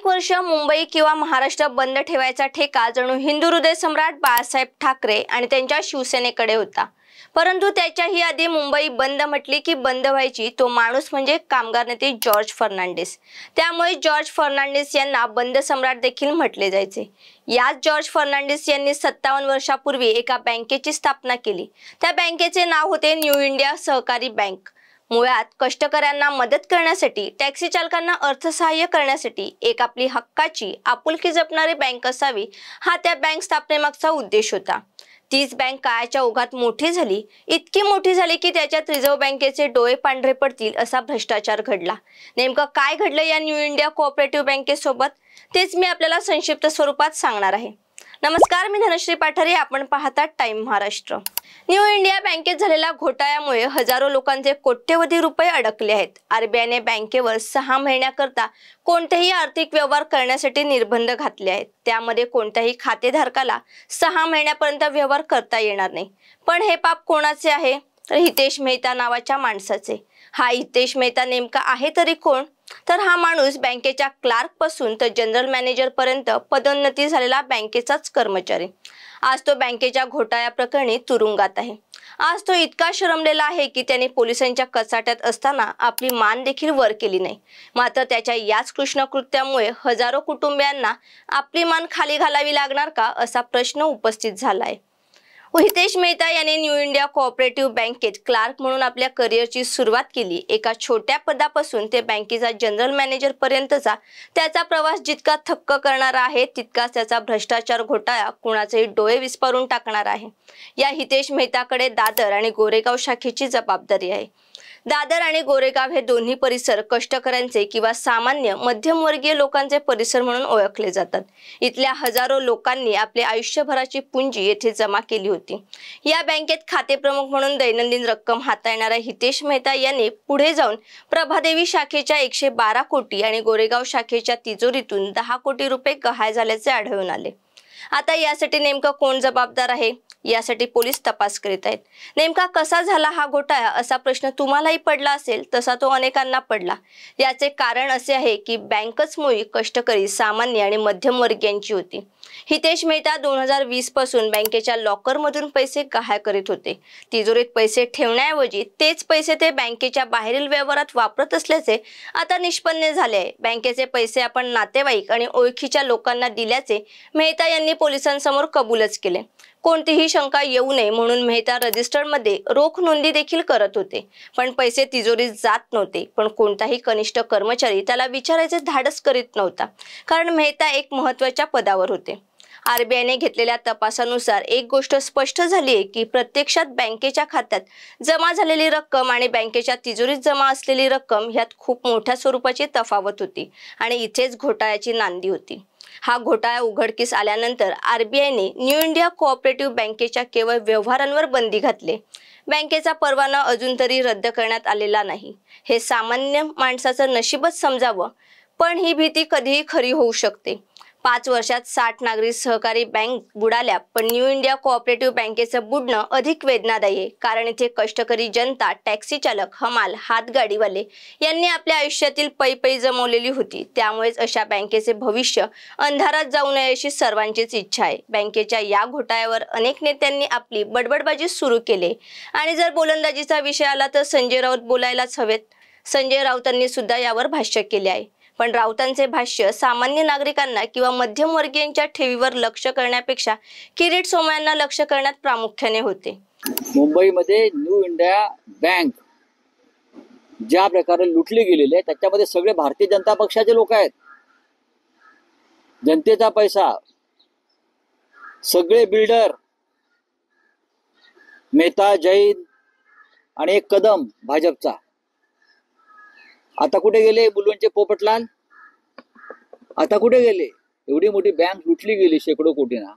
अनेक वर्ष मुंबई किंवा महाराष्ट्र बंद ठेवायचा ठेका जणू हिंदू हृदय सम्राट बाळासाहेब ठाकरे आणि त्यांच्या शिवसेनेकडे होता। परंतु त्याच्याही आधी मुंबई बंद म्हटली की बंद व्हायची तो माणूस म्हणजे कामगार नेते जॉर्ज फर्नांडिस। त्यामुळे जॉर्ज फर्नांडिस यांना बंद सम्राट देखील म्हटले जायचे। याच जॉर्ज फर्नांडिस यांनी 57 वर्षापूर्वी एका बँकेची स्थापना केली। त्या बँकेचे नाव होते न्यू इंडिया सहकारी बँक। मुळात कष्टकऱ्यांना मदत करण्यासाठी, टॅक्सी चालकांना अर्थसहाय्य करण्यासाठी एक आपली हक्काची, आपुलकी जपणारी बँक असावी हा त्या बँक स्थापनेमागचा उद्देश होता। तीच बँक काळाच्या ओघात मोठी झाली, इतकी मोठी झाली की त्याच्यात रिझर्व्ह बँकेचे डोळे पांढरे पडतील असा भ्रष्टाचार घडला। नेमकं काय घडलं या न्यू इंडिया कोऑपरेटिव्ह बँकेसोबत तेच मी आपल्याला संक्षिप्त स्वरूपात सांगणार आहे। नमस्कार, मी धनश्री पाठारे, आपण पाहतात टाइम महाराष्ट्र। न्यू इंडिया बँकेत झालेल्या घोटाळ्यामुळे हजारो लोकांचे कोट्यवधी रुपये अडकले आहेत। आरबीआयने बँकेवर 6 महिन्याकरता कोणतेही आर्थिक व्यवहार करण्यासाठी निर्बंध घातले आहेत। त्यामध्ये कोणत्याही खातेधारकाला 6 महिन्यापर्यंत व्यवहार करता येणार नाही। पण हे पाप कोणाचे आहे? तर हितेश मेहता नावाच्या माणसाचे। हा हितेश मेहता नेमका आहे तरी कोण? तर हा माणूस बँकेच्या क्लार्क पासून तर जनरल मॅनेजर पर्यंत पदोन्नती झालेला बँकेचाच कर्मचारी। आज तो बँकेच्या घोटाळ्या प्रकरणी तुरुंगात आहे। आज तो इतका शरमलेला आहे की त्याने पोलिसांच्या कचाट्यात असताना आपली मान देखील वर केली नाही। मात्र त्याच्या याच कृष्ण कृत्यामुळे हजारो कुटुंबियांना आपली मान खाली घालावी लागणार का असा प्रश्न उपस्थित झाला आहे। हितेश मेहता याने न्यू इंडिया कोऑपरेटिव्ह बँकेत क्लार्क म्हणून आपल्या करिअरची सुरुवात केली। एका छोट्या पदापासून ते बँकेचा जनरल मॅनेजर पर्यंतचा त्याचा प्रवास जितका थक्क करणारा आहे तितकाच त्याचा भ्रष्टाचार घोटाळा कुणाचेही डोळे विस्पारून टाकणार आहे। या हितेश मेहताकडे दादर आणि गोरेगाव शाखेची जबाबदारी आहे। दादर आणि गोरेगाव हे दोन्ही परिसर कष्टकऱ्यांचे किंवा सामान्य मध्यमवर्गीय लोकांचे परिसर म्हणून ओळखले जातात। इथल्या हजारो लोकांनी आपले आयुष्यभराची पुंजी येथे जमा केली होती। या बँकेत खाते प्रमुख म्हणून दैनंदिन रक्कम हाताळणाऱ्या हितेश मेहता यांनी पुढे जाऊन प्रभादेवी शाखेच्या 112 कोटी आणि गोरेगाव शाखेच्या तिजोरीतून 10 कोटी रुपये गहाळ झाल्याचे आढळून आले। आता यासाठी नेमका कोण जबाबदार आहे? यासाठी पोलीस तपास करीत आहेत। नेमका कसा झाला हा घोटाळा असा प्रश्न तुम्हालाही पडला असेल तसा तो अनेकांना पडला। याचे कारण असे आहे की बँकच मुळी कष्टकरी, सामान्य आणि मध्यमवर्गीयांची होती। हितेश मेहता 2020 पासून बँकेच्या लॉकर मधून पैसे गहाळ करीत होते। तिजोरीत पैसे ठेवण्याऐवजी तेच पैसे ते बँकेच्या बाहेरील व्यवहारात वापरत असल्याचे आता निष्पन्न झाले आहे। बँकेचे पैसे आपण नातेवाईक आणि ओळखीच्या लोकांना दिल्याचे मेहता यांनी पोलिसांसमोर कबूलच केले। कोणतीही शंका येऊ नये म्हणून मेहता रजिस्टरमध्ये रोख नोंदी देखील करत होते, पण पैसे तिजोरीत जात नव्हते। पण कोणताही कनिष्ठ कर्मचारी त्याला विचारायचे धाडस करीत नव्हता, कारण मेहता एक महत्त्वाच्या पदावर होते। आरबीआयने घेतलेल्या तपासानुसार एक गोष्ट स्पष्ट झाली आहे की प्रत्यक्षात बँकेच्या खात्यात जमा झालेली रक्कम आणि बँकेच्या तिजोरीत जमा असलेली रक्कम यात खूप मोठ्या स्वरूपाची तफावत होती आणि इथेच घोटाळ्याची नांदी होती। हा घोटाळा उघडकीस आल्यानंतर आरबीआयने न्यू इंडिया कोऑपरेटिव्ह बँकेच्या केवळ व्यवहारांवर बंदी घातली। बँकेचा परवाना अजून तरी रद्द करण्यात आलेला नाही। हे सामान्य माणसाचं नशीबच समजावं, पण ही भीती कधीही खरी होऊ शकते। 5 वर्षात 60 नागरी सहकारी बँक बुडाल्या, पण न्यू इंडिया कोऑपरेटिव्ह बँकेचं बुडणं अधिक वेदनादायी आहे, कारण इथे कष्टकरी जनता, टॅक्सी चालक, हमाल, हातगाडीवाले यांनी आपल्या आयुष्यातील पै जमवलेली होती। त्यामुळेच अशा बँकेचे भविष्य अंधारात जाऊ नये अशी सर्वांचीच इच्छा आहे। बँकेच्या या घोटाळ्यावर अनेक नेत्यांनी आपली बडबडबाजी सुरू केली आणि जर गोलंदाजीचा विषय आला तर संजय राऊत बोलायलाच हवेत। संजय राऊतांनी सुद्धा यावर भाष्य केले आहे, पण राऊतांचे भाष्य सामान्य नागरिकांना किंवा मध्यमवर्गीयांच्या ठेवीवर लक्ष करण्यापेक्षा किरीट सोमय्यांना लक्ष करण्यात प्रामुख्याने होते। मुंबईमध्ये न्यू इंडिया बँक ज्या प्रकारे लुटली गेलेली आहे त्याच्यामध्ये सगळे भारतीय जनता पक्षाचे लोक आहेत। जनतेचा पैसा, सगळे बिल्डर, मेहता, जैन आणि एक कदम भाजपचा। आता कुठे गेले मुलुंडचे पोपटलाल? आता कुठे गेले? एवढी मोठी बँक लुटली गेली शेकडो कोटींना।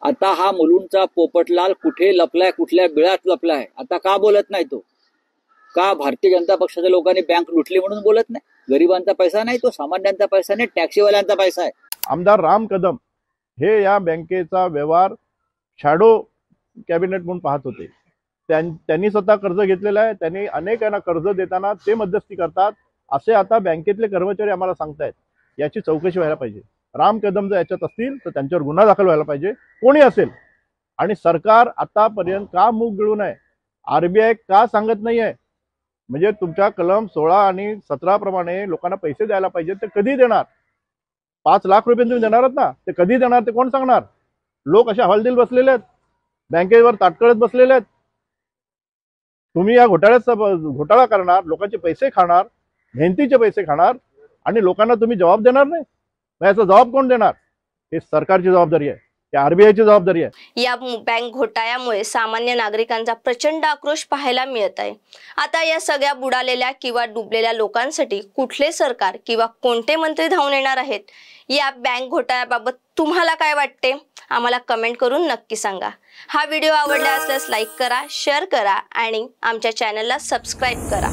आता हा मुलुंडचा पोपटलाल कुठे लपलाय, कुठल्या बिळात लपलाय? आता का बोलत नाही तो? का भारतीय जनता पक्षाच्या लोकांनी बँक लुटली म्हणून बोलत नाही? गरिबांचा पैसा नाही तो, सामान्यांचा पैसा नाही, टॅक्सीवाल्यांचा पैसा आहे। आमदार राम कदम हे या बँकेचा व्यवहार शॅडो कॅबिनेट म्हणून पाहत होते। त्यांनी स्वतः कर्ज घेतलेलं आहे। त्यांनी अनेकांना कर्ज देताना ते मध्यस्थी करतात असे आता बँकेतले कर्मचारी आम्हाला सांगतायत। याची चौकशी व्हायला पाहिजे. राम कदम जर याच्यात असतील तर त्यांच्यावर गुन्हा दाखल व्हायला पाहिजे, कोणी असेल. आणि सरकार आतापर्यंत का मूग गिळून आहे, आरबीआय का सांगत नाही आहे? म्हणजे तुमच्या कलम 16 आणि 17 प्रमाणे लोकांना पैसे द्यायला पाहिजे, ते कधी देणार? 5 लाख रुपये तुम्ही देणार ना, ते कधी देणार ते कोण सांगणार? लोक अशा हवालदिल बसलेले आहेत, बँकेवर ताटकळत बसलेले आहेत. तुम्ही या घोटाळा करणार, लोकांचे पैसे खाणार, मेहनतीचे पैसे खाणार आणि लोकांना तुम्ही जबाब देणार नाही. मग याचा जबाब कोण देणार? हे सरकारची जबाबदारी आहे, हे आरबीआयची जबाबदारी आहे. या बँक घोटाळ्यामुळे सामान्य नागरिकांचा प्रचंड आक्रोश पाहायला मिळत आहे. आता या सगळ्या बुडालेल्या किंवा डुबलेल्या लोकांसाठी कुठले सरकार किंवा कोणते मंत्री धावून येणार आहेत? या बँक घोटाळ्याबाबत तुम्हाला काय वाटते? आम्हाला कमेंट करून नक्की सांगा. हा व्हिडिओ आवडला असल्यास लाईक करा, शेअर करा आणि आमच्या चॅनलला सबस्क्राईब करा.